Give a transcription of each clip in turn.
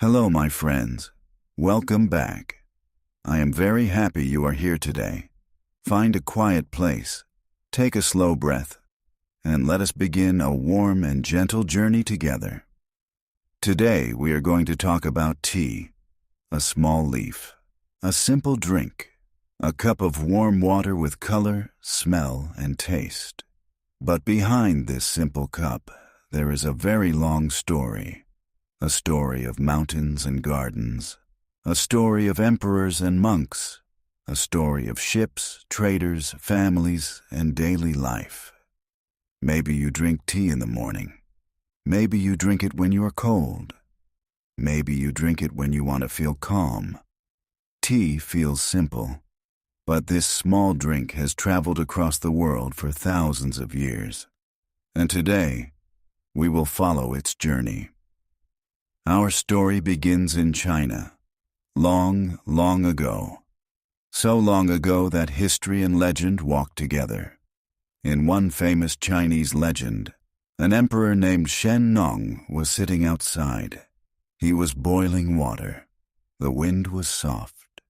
Hello, my friends. Welcome back. I am very happy you are here today. Find a quiet place, take a slow breath, and let us begin a warm and gentle journey together. Today we are going to talk about tea, a small leaf, a simple drink, a cup of warm water with color, smell, and taste. But behind this simple cup, there is a very long story. A story of mountains and gardens, a story of emperors and monks, a story of ships, traders, families, and daily life. Maybe you drink tea in the morning. Maybe you drink it when you are cold. Maybe you drink it when you want to feel calm. Tea feels simple, but this small drink has traveled across the world for thousands of years. And today, we will follow its journey. Our story begins in China, long, long ago. So long ago that history and legend walked together. In one famous Chinese legend, an emperor named Shen Nong was sitting outside. He was boiling water. The wind was soft.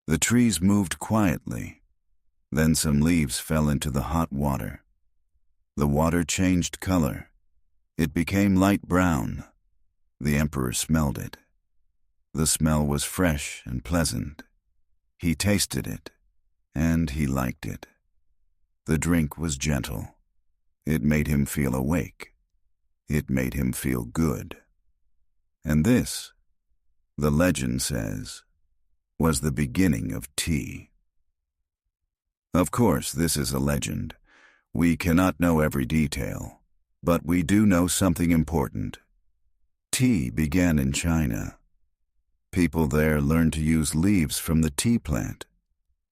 The trees moved quietly. Then some leaves fell into the hot water. The water changed color. It became light brown. The emperor smelled it. The smell was fresh and pleasant. He tasted it, and he liked it. The drink was gentle. It made him feel awake. It made him feel good. And this, the legend says, was the beginning of tea. Of course, this is a legend. We cannot know every detail, but we do know something important. Tea began in China. People there learned to use leaves from the tea plant.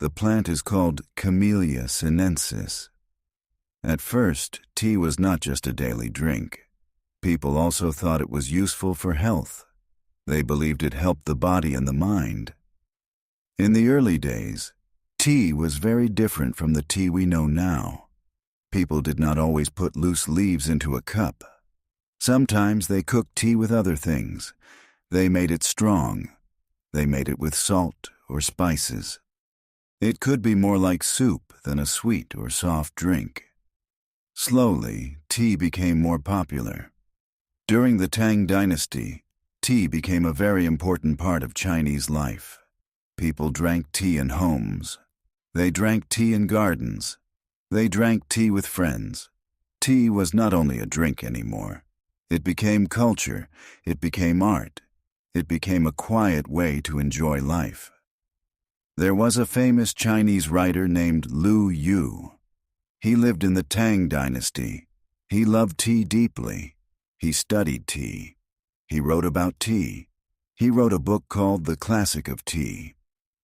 The plant is called Camellia sinensis. At first, tea was not just a daily drink. People also thought it was useful for health. They believed it helped the body and the mind. In the early days, tea was very different from the tea we know now. People did not always put loose leaves into a cup. Sometimes they cooked tea with other things. They made it strong. They made it with salt or spices. It could be more like soup than a sweet or soft drink. Slowly, tea became more popular. During the Tang Dynasty, tea became a very important part of Chinese life. People drank tea in homes. They drank tea in gardens. They drank tea with friends. Tea was not only a drink anymore. It became culture, it became art, it became a quiet way to enjoy life. There was a famous Chinese writer named Lu Yu. He lived in the Tang Dynasty. He loved tea deeply. He studied tea. He wrote about tea. He wrote a book called The Classic of Tea.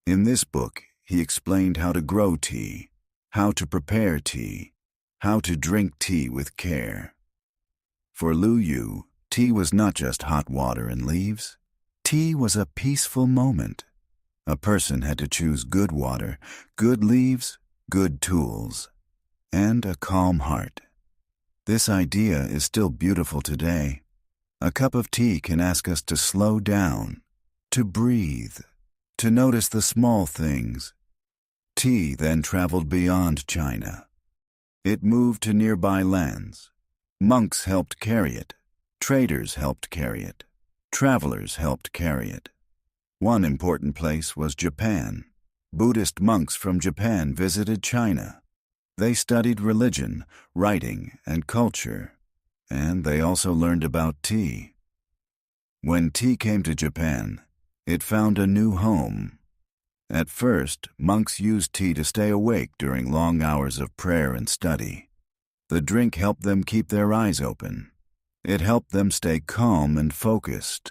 In this book, he explained how to grow tea, how to prepare tea, how to drink tea with care. For Lu Yu, tea was not just hot water and leaves. Tea was a peaceful moment. A person had to choose good water, good leaves, good tools, and a calm heart. This idea is still beautiful today. A cup of tea can ask us to slow down, to breathe, to notice the small things. Tea then traveled beyond China. It moved to nearby lands. Monks helped carry it. Traders helped carry it. Travelers helped carry it. One important place was Japan. Buddhist monks from Japan visited China. They studied religion, writing, and culture, and they also learned about tea. When tea came to Japan, it found a new home. At first, monks used tea to stay awake during long hours of prayer and study. The drink helped them keep their eyes open. It helped them stay calm and focused.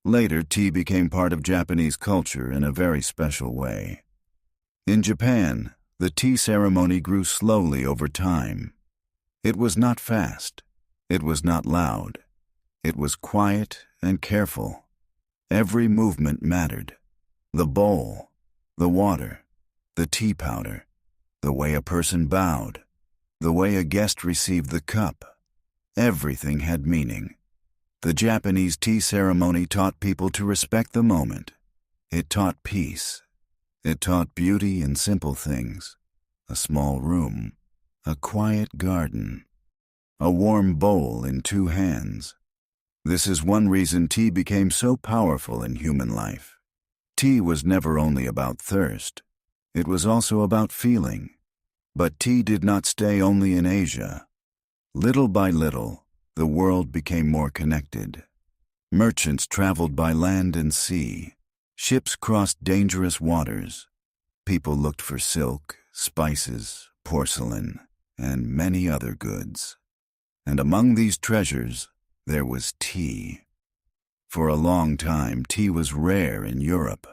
Later, tea became part of Japanese culture in a very special way. In Japan, the tea ceremony grew slowly over time. It was not fast. It was not loud. It was quiet and careful. Every movement mattered. The bowl, the water, the tea powder, the way a person bowed, the way a guest received the cup. Everything had meaning. The Japanese tea ceremony taught people to respect the moment. It taught peace. It taught beauty in simple things. A small room, a quiet garden, a warm bowl in two hands. This is one reason tea became so powerful in human life. Tea was never only about thirst. It was also about feeling. But tea did not stay only in Asia. Little by little, the world became more connected. Merchants traveled by land and sea. Ships crossed dangerous waters. People looked for silk, spices, porcelain, and many other goods. And among these treasures, there was tea. For a long time, tea was rare in Europe.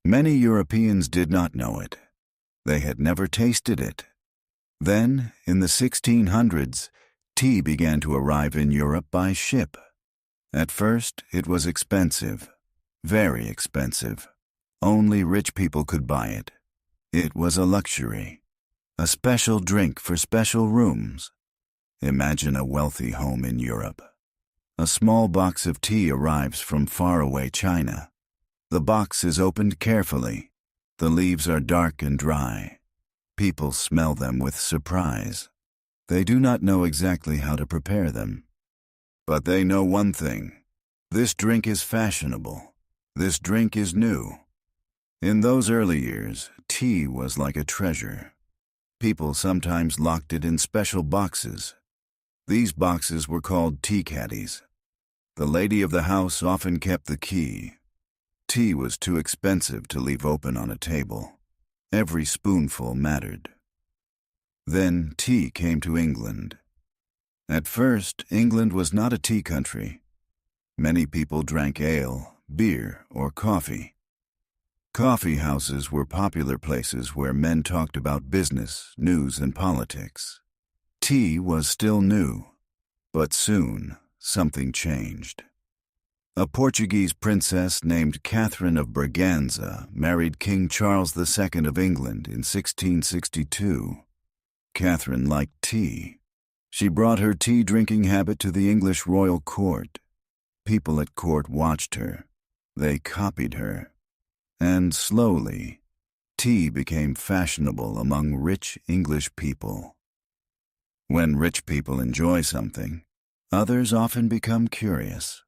Many Europeans did not know it. They had never tasted it. Then, in the 1600s, tea began to arrive in Europe by ship. At first, it was expensive, very expensive. Only rich people could buy it. It was a luxury, a special drink for special rooms. Imagine a wealthy home in Europe. A small box of tea arrives from faraway China. The box is opened carefully. The leaves are dark and dry. People smell them with surprise. They do not know exactly how to prepare them. But they know one thing. This drink is fashionable. This drink is new. In those early years, tea was like a treasure. People sometimes locked it in special boxes. These boxes were called tea caddies. The lady of the house often kept the key. Tea was too expensive to leave open on a table. Every spoonful mattered. Then tea came to England. At first, England was not a tea country. Many people drank ale, beer, or coffee. Coffee houses were popular places where men talked about business, news, and politics. Tea was still new, but soon something changed. A Portuguese princess named Catherine of Braganza married King Charles II of England in 1662. Catherine liked tea. She brought her tea-drinking habit to the English royal court. People at court watched her. They copied her. And slowly, tea became fashionable among rich English people. When rich people enjoy something, others often become curious.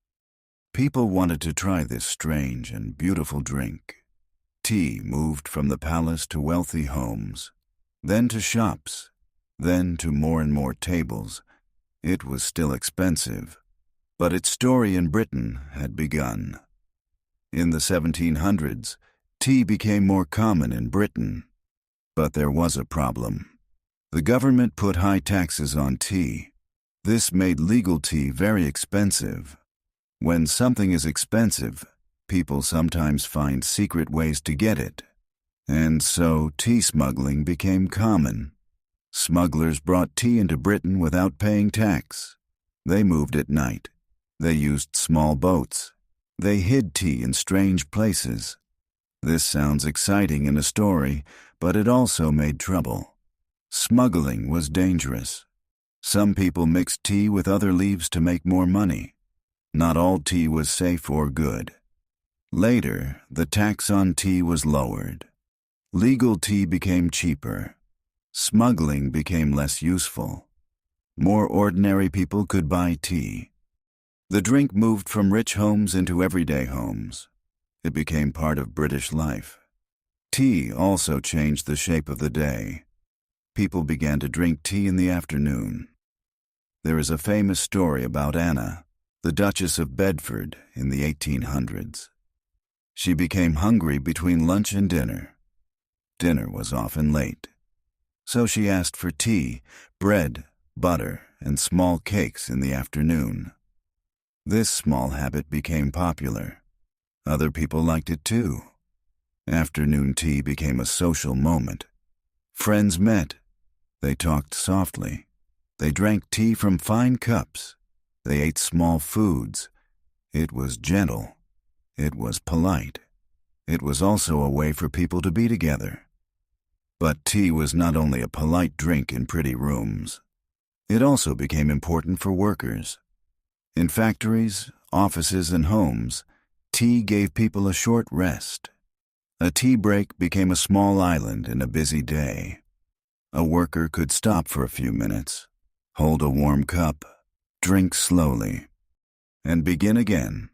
People wanted to try this strange and beautiful drink. Tea moved from the palace to wealthy homes, then to shops, then to more and more tables. It was still expensive, but its story in Britain had begun. In the 1700s, tea became more common in Britain. But there was a problem. The government put high taxes on tea. This made legal tea very expensive. When something is expensive, people sometimes find secret ways to get it. And so tea smuggling became common. Smugglers brought tea into Britain without paying tax. They moved at night. They used small boats. They hid tea in strange places. This sounds exciting in a story, but it also made trouble. Smuggling was dangerous. Some people mixed tea with other leaves to make more money. Not all tea was safe or good. Later, the tax on tea was lowered. Legal tea became cheaper. Smuggling became less useful. More ordinary people could buy tea. The drink moved from rich homes into everyday homes. It became part of British life. Tea also changed the shape of the day. People began to drink tea in the afternoon. There is a famous story about Anna, the Duchess of Bedford, in the 1800s. She became hungry between lunch and dinner. Dinner was often late. So she asked for tea, bread, butter, and small cakes in the afternoon. This small habit became popular. Other people liked it too. Afternoon tea became a social moment. Friends met. They talked softly. They drank tea from fine cups. They ate small foods. It was gentle. It was polite. It was also a way for people to be together. But tea was not only a polite drink in pretty rooms. It also became important for workers. In factories, offices, and homes, tea gave people a short rest. A tea break became a small island in a busy day. A worker could stop for a few minutes, hold a warm cup, drink slowly, and begin again.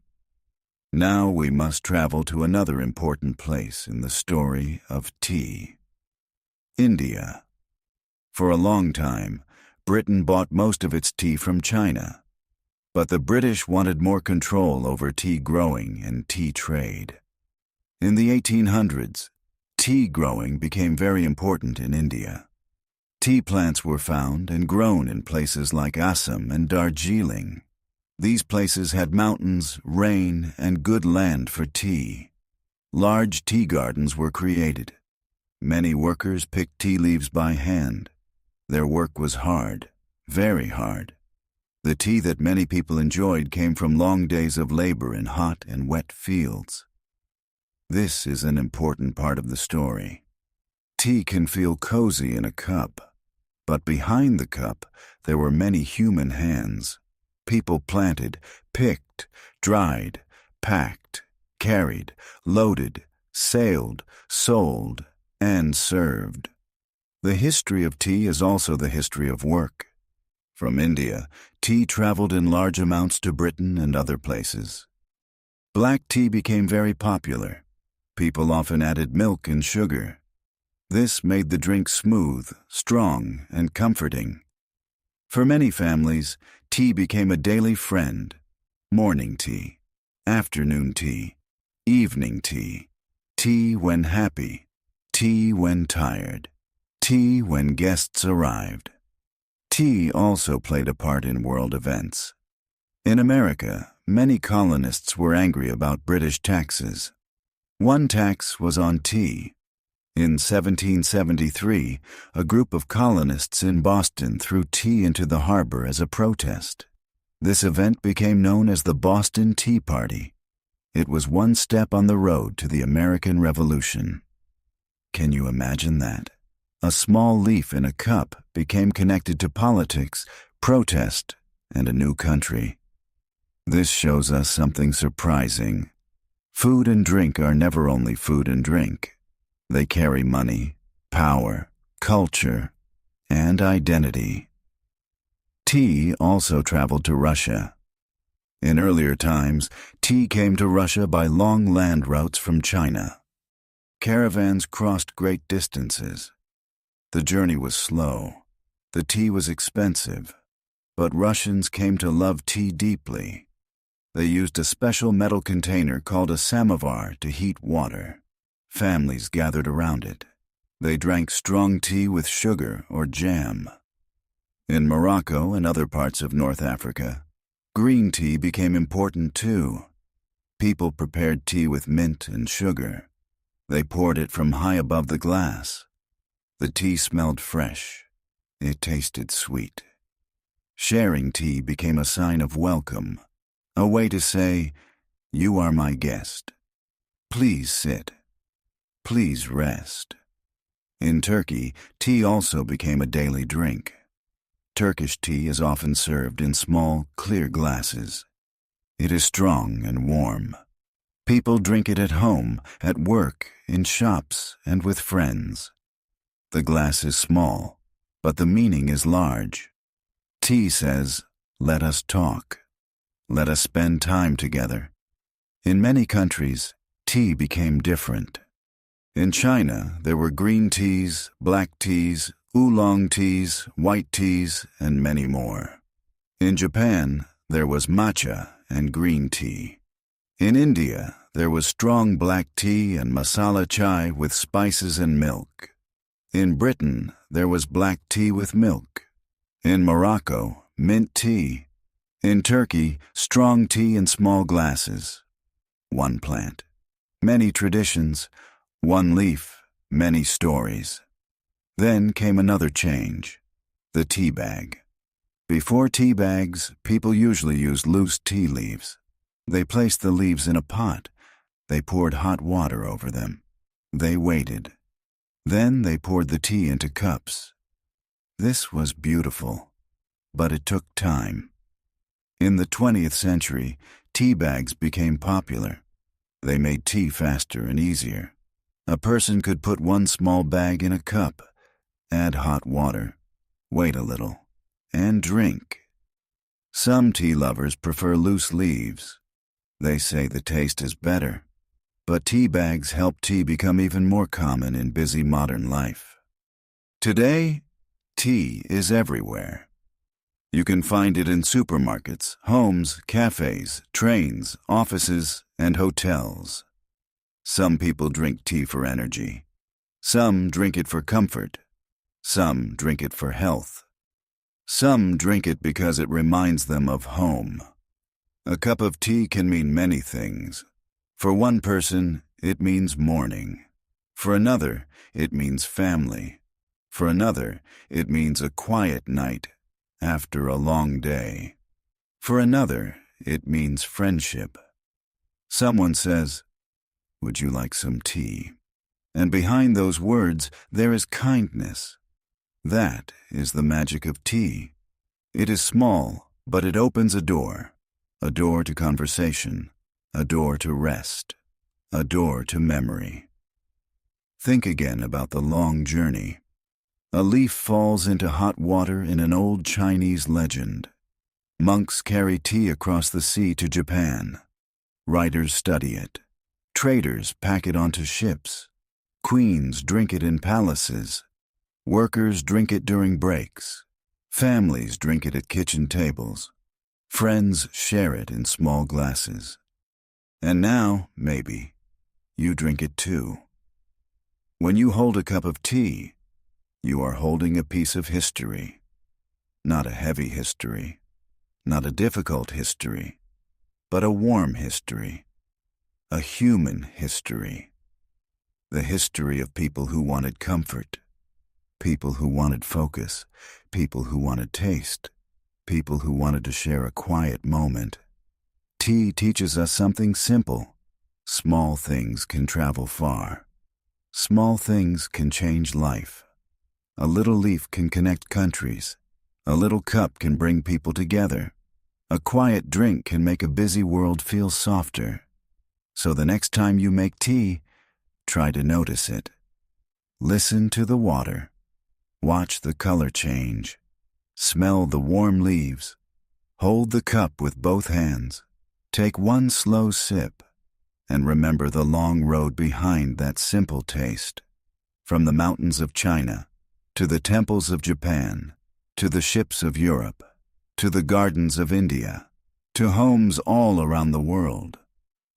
Now we must travel to another important place in the story of tea. India. For a long time, Britain bought most of its tea from China. But the British wanted more control over tea growing and tea trade. In the 1800s, tea growing became very important in India. Tea plants were found and grown in places like Assam and Darjeeling. These places had mountains, rain, and good land for tea. Large tea gardens were created. Many workers picked tea leaves by hand. Their work was hard, very hard. The tea that many people enjoyed came from long days of labor in hot and wet fields. This is an important part of the story. Tea can feel cozy in a cup, but behind the cup there were many human hands. People planted, picked, dried, packed, carried, loaded, sailed, sold, and served. The history of tea is also the history of work. From India, tea traveled in large amounts to Britain and other places. Black tea became very popular. People often added milk and sugar. This made the drink smooth, strong, and comforting. For many families, tea became a daily friend. Morning tea, afternoon tea, evening tea, tea when happy, tea when tired, tea when guests arrived. Tea also played a part in world events. In America, many colonists were angry about British taxes. One tax was on tea. In 1773, a group of colonists in Boston threw tea into the harbor as a protest. This event became known as the Boston Tea Party. It was one step on the road to the American Revolution. Can you imagine that? A small leaf in a cup became connected to politics, protest, and a new country. This shows us something surprising. Food and drink are never only food and drink. They carry money, power, culture, and identity. Tea also traveled to Russia. In earlier times, tea came to Russia by long land routes from China. Caravans crossed great distances. The journey was slow. The tea was expensive. But Russians came to love tea deeply. They used a special metal container called a samovar to heat water. Families gathered around it. They drank strong tea with sugar or jam. In Morocco and other parts of North Africa, green tea became important too. People prepared tea with mint and sugar. They poured it from high above the glass. The tea smelled fresh. It tasted sweet. Sharing tea became a sign of welcome, a way to say, "You are my guest. Please sit. Please rest." In Turkey, tea also became a daily drink. Turkish tea is often served in small, clear glasses. It is strong and warm. People drink it at home, at work, in shops, and with friends. The glass is small, but the meaning is large. Tea says, "Let us talk. Let us spend time together." In many countries, tea became different. In China, there were green teas, black teas, oolong teas, white teas, and many more. In Japan, there was matcha and green tea. In India, there was strong black tea and masala chai with spices and milk. In Britain, there was black tea with milk. In Morocco, mint tea. In Turkey, strong tea in small glasses. One plant, many traditions, one leaf, many stories. Then came another change, the tea bag. Before tea bags, people usually used loose tea leaves. They placed the leaves in a pot. They poured hot water over them. They waited. Then they poured the tea into cups. This was beautiful, but it took time. In the 20th century, tea bags became popular. They made tea faster and easier. A person could put one small bag in a cup, add hot water, wait a little, and drink. Some tea lovers prefer loose leaves. They say the taste is better. But tea bags help tea become even more common in busy modern life. Today, tea is everywhere. You can find it in supermarkets, homes, cafes, trains, offices, and hotels. Some people drink tea for energy. Some drink it for comfort. Some drink it for health. Some drink it because it reminds them of home. A cup of tea can mean many things. For one person, it means morning. For another, it means family. For another, it means a quiet night after a long day. For another, it means friendship. Someone says, "Would you like some tea?" And behind those words, there is kindness. That is the magic of tea. It is small, but it opens a door to conversation, a door to rest, a door to memory. Think again about the long journey. A leaf falls into hot water in an old Chinese legend. Monks carry tea across the sea to Japan. Writers study it. Traders pack it onto ships. Queens drink it in palaces. Workers drink it during breaks. Families drink it at kitchen tables. Friends share it in small glasses. And now, maybe, you drink it too. When you hold a cup of tea, you are holding a piece of history. Not a heavy history, not a difficult history, but a warm history, a human history. The history of people who wanted comfort, people who wanted focus, people who wanted taste, people who wanted to share a quiet moment. Tea teaches us something simple. Small things can travel far. Small things can change life. A little leaf can connect countries. A little cup can bring people together. A quiet drink can make a busy world feel softer. So the next time you make tea, try to notice it. Listen to the water. Watch the color change. Smell the warm leaves. Hold the cup with both hands. Take one slow sip, and remember the long road behind that simple taste. From the mountains of China, to the temples of Japan, to the ships of Europe, to the gardens of India, to homes all around the world,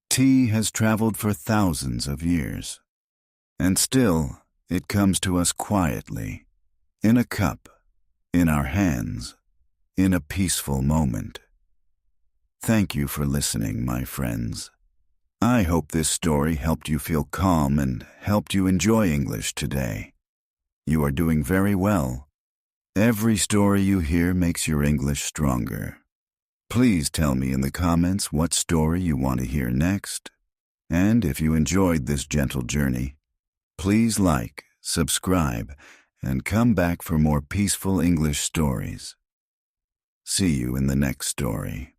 tea has traveled for thousands of years. And still, it comes to us quietly, in a cup, in our hands, in a peaceful moment. Thank you for listening, my friends. I hope this story helped you feel calm and helped you enjoy English today. You are doing very well. Every story you hear makes your English stronger. Please tell me in the comments what story you want to hear next. And if you enjoyed this gentle journey, please like, subscribe, and come back for more peaceful English stories. See you in the next story.